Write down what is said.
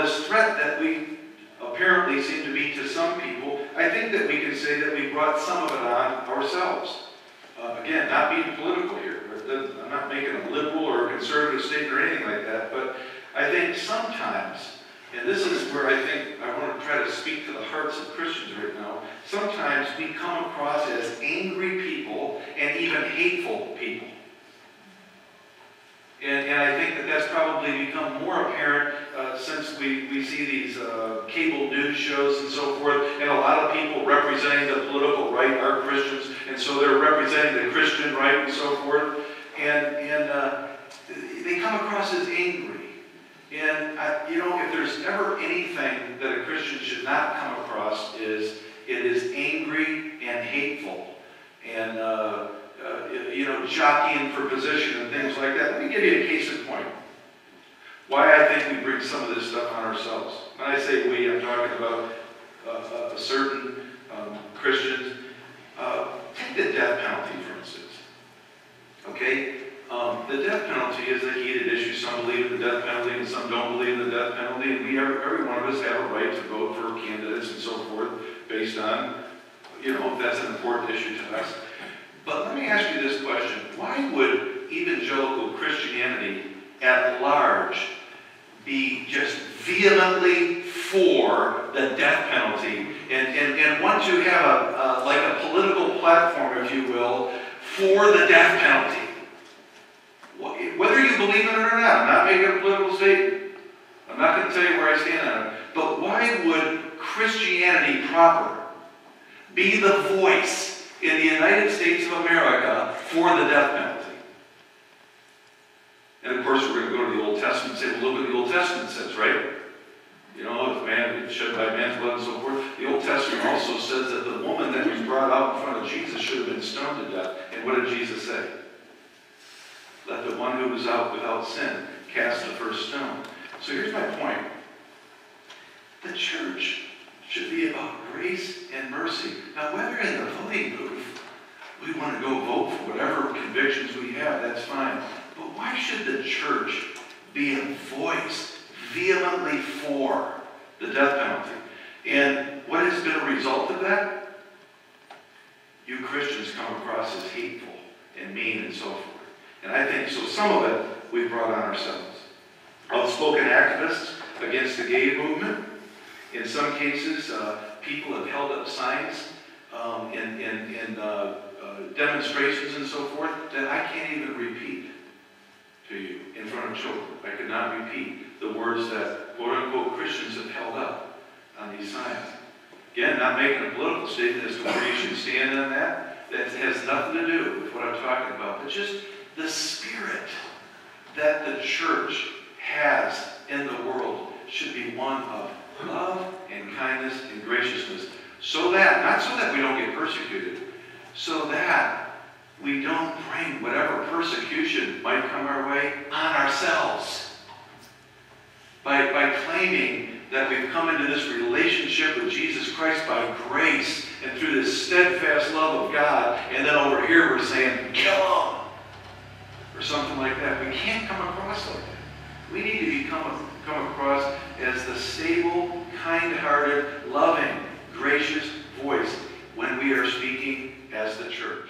this threat that we apparently seem to be to some people, I think that we can say that we brought some of it on ourselves. Again, not being political here. I'm not making a liberal or a conservative statement or anything like that, but I think sometimes, and this is where I think I want to try to speak to the hearts of Christians right now, sometimes we come across as angry people and even hateful people. And I think that that's probably become more apparent since we see these cable news shows and so forth, and a lot of people representing the political right are Christians, and so they're representing the Christian right and so forth, and they come across as angry. And if there's ever anything that a Christian should not come across it is angry and hateful, and jockeying for position and things like that. Let me give you a case in point. Why I think we bring some of this stuff on ourselves. When I say we, I'm talking about a certain Christians. Take the death penalty, for instance. Okay? The death penalty is a heated issue. Some believe in the death penalty and some don't believe in the death penalty. And every one of us have a right to vote for candidates and so forth based on, if that's an important issue to us. But let me ask you this question. Why would evangelical Christianity at large be just vehemently for the death penalty and want to have a political platform, if you will, for the death penalty? Whether you believe in it or not, I'm not making a political statement. I'm not going to tell you where I stand on it. But why would Christianity proper be the voice in the United States of America for the death penalty? And of course, we're going to go to the Old Testament and say, well, look what the Old Testament says, right? If man is shed by man's blood and so forth. The Old Testament also says that the woman that was brought out in front of Jesus should have been stoned to death. And what did Jesus say? Let the one who was out without sin cast the first stone. So here's my point. The church should be about grace and mercy. Now, whether in the voting booth we want to go vote for whatever convictions we have, that's fine. But why should the church be a voice vehemently for the death penalty? And what has been a result of that? You Christians come across as hateful and mean and so forth. And I think so some of it we've brought on ourselves. Outspoken activists against the gay movement. In some cases, people have held up signs in demonstrations and so forth that I can't even repeat to you in front of children. I could not repeat the words that quote-unquote Christians have held up on these signs. Again, not making a political statement as to where you should stand on that. That has nothing to do with what I'm talking about, but just the spirit that the church has in the world should be one of love and kindness and graciousness. Not so that we don't get persecuted, so that we don't bring whatever persecution might come our way on ourselves. By claiming that we've come into this relationship with Jesus Christ by grace and through this steadfast love of God, and then over here we're saying, kill them, or something like that. We can't come across like that. We need to come across as the stable, kind-hearted, loving, gracious voice when we are speaking as the church.